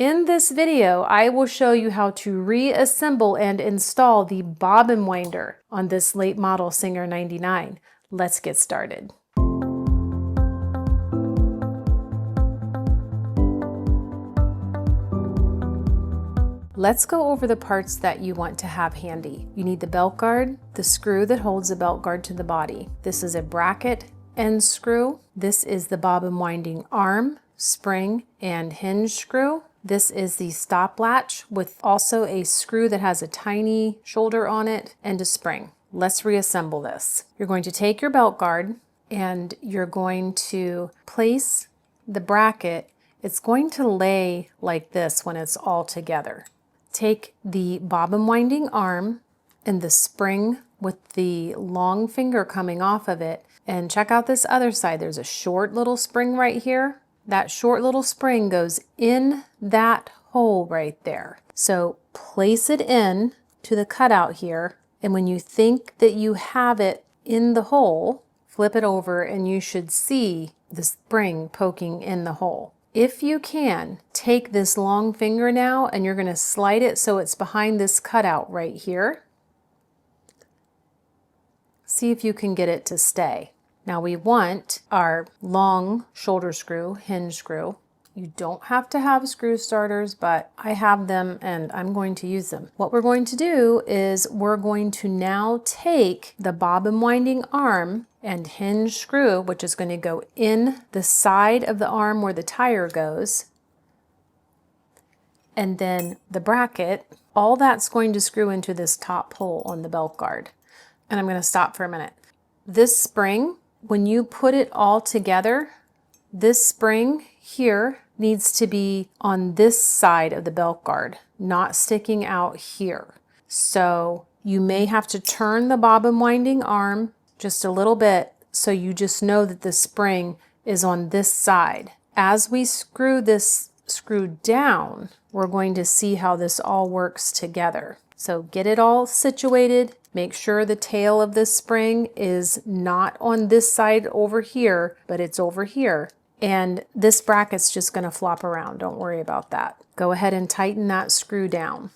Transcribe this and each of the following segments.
In this video, I will show you how to reassemble and install the bobbin winder on this late model Singer 99. Let's get started. Let's go over the parts that you want to have handy. You need the belt guard, the screw that holds the belt guard to the body. This is a bracket end screw. This is the bobbin winding arm, spring, and hinge screw. This is the stop latch with also a screw that has a tiny shoulder on it and a spring. Let's reassemble this. You're going to take your belt guard and you're going to place the bracket. It's going to lay like this when it's all together. Take the bobbin winding arm and the spring with the long finger coming off of it, and check out this other side. There's a short little spring right here. That short little spring goes in that hole right there. So place it in to the cutout here, and when you think that you have it in the hole, flip it over and you should see the spring poking in the hole. If you can, take this long finger now and you're going to slide it so it's behind this cutout right here. See if you can get it to stay. Now we want our long shoulder screw, hinge screw. You don't have to have screw starters, but I have them and I'm going to use them. What we're going to do is we're going to now take the bobbin winding arm and hinge screw, which is going to go in the side of the arm where the tire goes, and then the bracket, all that's going to screw into this top hole on the belt guard. And I'm going to stop for a minute. This spring, when you put it all together, this spring here needs to be on this side of the belt guard, not sticking out here. So you may have to turn the bobbin winding arm just a little bit so you just know that the spring is on this side. As we screw this screw down, we're going to see how this all works together. So get it all situated. Make sure the tail of this spring is not on this side over here, but it's over here. And this bracket's just going to flop around. Don't worry about that. Go ahead and tighten that screw down.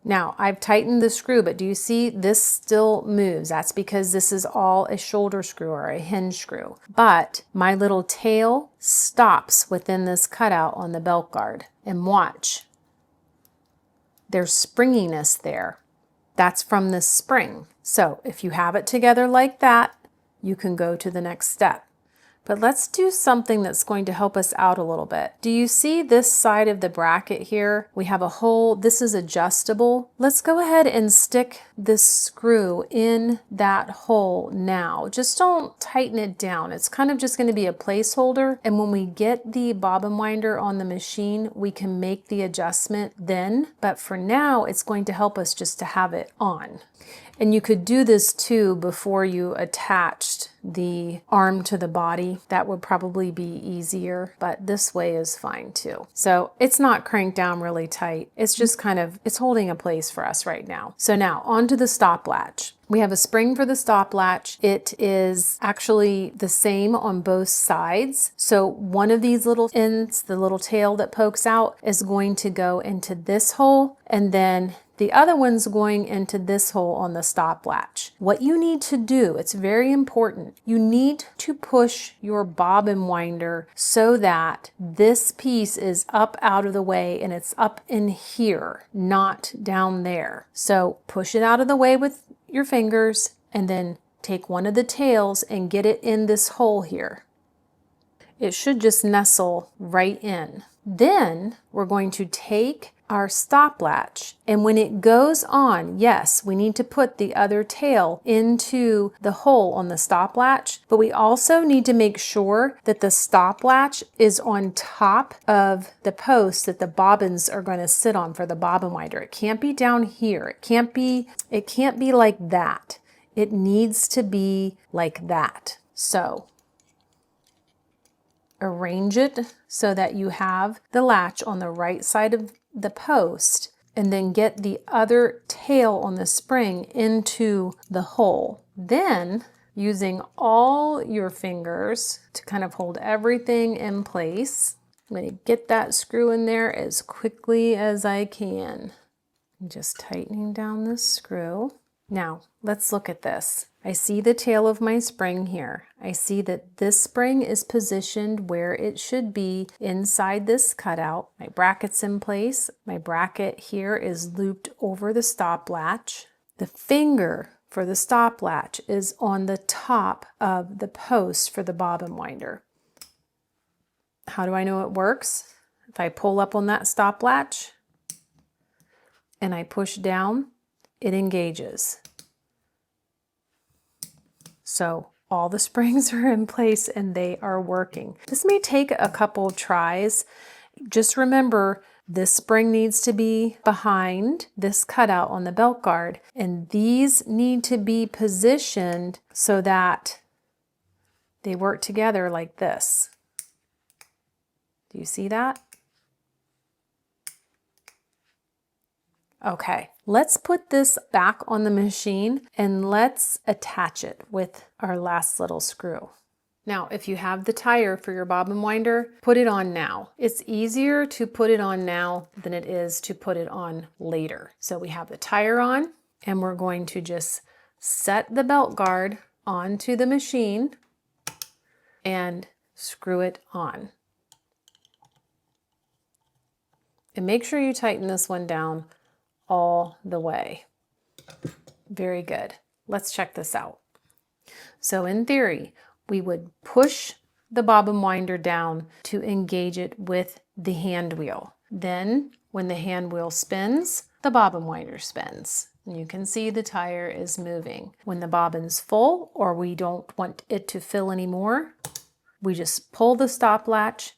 Now, I've tightened the screw, but do you see this still moves? That's because this is all a shoulder screw or a hinge screw. But my little tail stops within this cutout on the belt guard. And watch. There's springiness there. That's from this spring. So if you have it together like that, you can go to the next step. But let's do something that's going to help us out a little bit. Do you see this side of the bracket here? We have a hole. This is adjustable. Let's go ahead and stick this screw in that hole now. Just don't tighten it down. It's kind of just going to be a placeholder. And when we get the bobbin winder on the machine, we can make the adjustment then. But for now, it's going to help us just to have it on. And you could do this too before you attached the arm to the body. That would probably be easier, but this way is fine too. So it's not cranked down really tight. It's just kind of, it's holding a place for us right now. So now onto the stop latch. We have a spring for the stop latch. It is actually the same on both sides. So one of these little ends, the little tail that pokes out, is going to go into this hole, and then the other one's going into this hole on the stop latch. What you need to do, it's very important, you need to push your bobbin winder so that this piece is up out of the way and it's up in here, not down there. So push it out of the way with your fingers and then take one of the tails and get it in this hole here. It should just nestle right in. Then we're going to take our stop latch, and when it goes on, yes, we need to put the other tail into the hole on the stop latch, but we also need to make sure that the stop latch is on top of the post that the bobbins are going to sit on for the bobbin winder. It can't be down here. It can't be like that. It needs to be like that. So arrange it so that you have the latch on the right side of the post, and then get the other tail on the spring into the hole. Then, using all your fingers to kind of hold everything in place, I'm going to get that screw in there as quickly as I can. I'm just tightening down this screw. Now, let's look at this. I see the tail of my spring here. I see that this spring is positioned where it should be inside this cutout. My bracket's in place. My bracket here is looped over the stop latch. The finger for the stop latch is on the top of the post for the bobbin winder. How do I know it works? If I pull up on that stop latch and I push down, it engages. So all the springs are in place and they are working. This may take a couple of tries. Just remember, this spring needs to be behind this cutout on the belt guard, and these need to be positioned so that they work together like this. Do you see that? Okay, let's put this back on the machine and let's attach it with our last little screw. Now, if you have the tire for your bobbin winder, put it on now. It's easier to put it on now than it is to put it on later. So we have the tire on, and we're going to just set the belt guard onto the machine and screw it on. And make sure you tighten this one down all the way. Very good. Let's check this out. So in theory, we would push the bobbin winder down to engage it with the hand wheel. Then when the hand wheel spins, the bobbin winder spins. And you can see the tire is moving. When the bobbin's full or we don't want it to fill anymore, we just pull the stop latch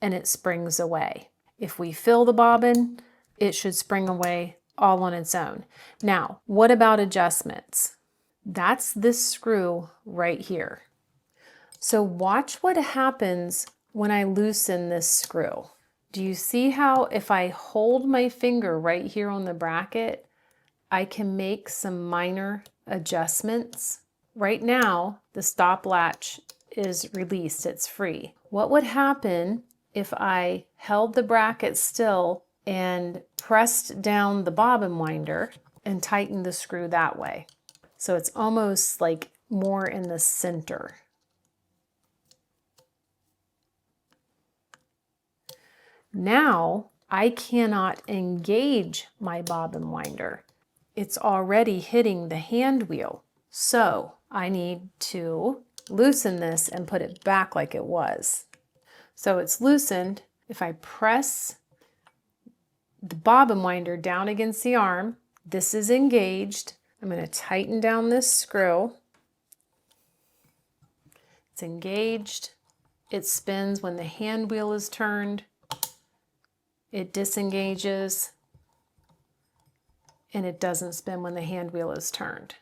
and it springs away. If we fill the bobbin, it should spring away all on its own. Now, what about adjustments? That's this screw right here. So watch what happens when I loosen this screw. Do you see how if I hold my finger right here on the bracket, I can make some minor adjustments? Right now, the stop latch is released, it's free. What would happen if I held the bracket still and pressed down the bobbin winder and tightened the screw that way? So it's almost like more in the center. Now I cannot engage my bobbin winder. It's already hitting the hand wheel. So I need to loosen this and put it back like it was. So it's loosened. If I press the bobbin winder down against the arm, this is engaged. I'm going to tighten down this screw. It's engaged. It spins when the hand wheel is turned. It disengages, and it doesn't spin when the hand wheel is turned.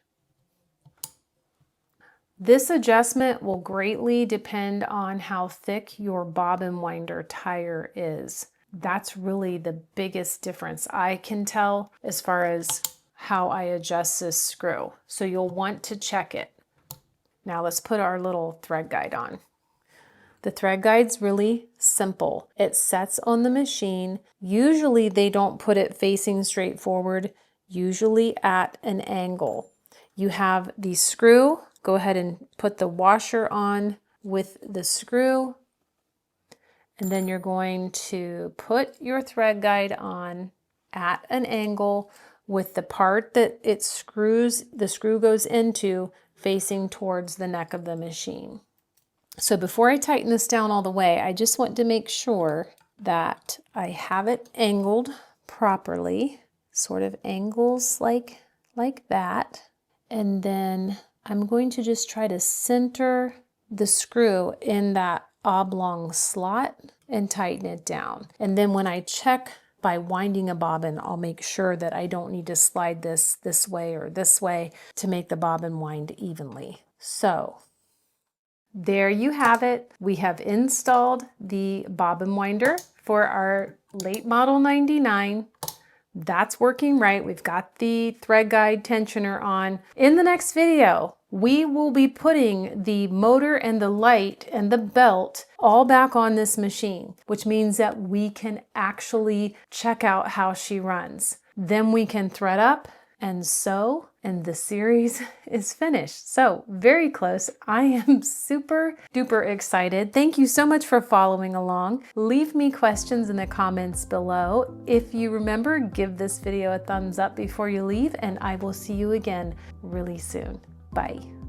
This adjustment will greatly depend on how thick your bobbin winder tire is. That's really the biggest difference I can tell as far as how I adjust this screw. So you'll want to check it. Now let's put our little thread guide on. The thread guide's really simple. It sets on the machine. Usually they don't put it facing straight forward, usually at an angle. You have the screw. Go ahead and put the washer on with the screw. And then you're going to put your thread guide on at an angle with the part that the screw goes into facing towards the neck of the machine. So before I tighten this down all the way, I just want to make sure that I have it angled properly, sort of angles like that. And then I'm going to just try to center the screw in that oblong slot and tighten it down. And then when I check by winding a bobbin, I'll make sure that I don't need to slide this way or this way to make the bobbin wind evenly. So there you have it. We have installed the bobbin winder for our late model 99 That's working right. We've got the thread guide tensioner on. In the next video, we will be putting the motor and the light and the belt all back on this machine, which means that we can actually check out how she runs. Then we can thread up and sew, and the series is finished. So very close. I am super duper excited. Thank you so much for following along. Leave me questions in the comments below. If you remember, give this video a thumbs up before you leave, and I will see you again really soon. Bye.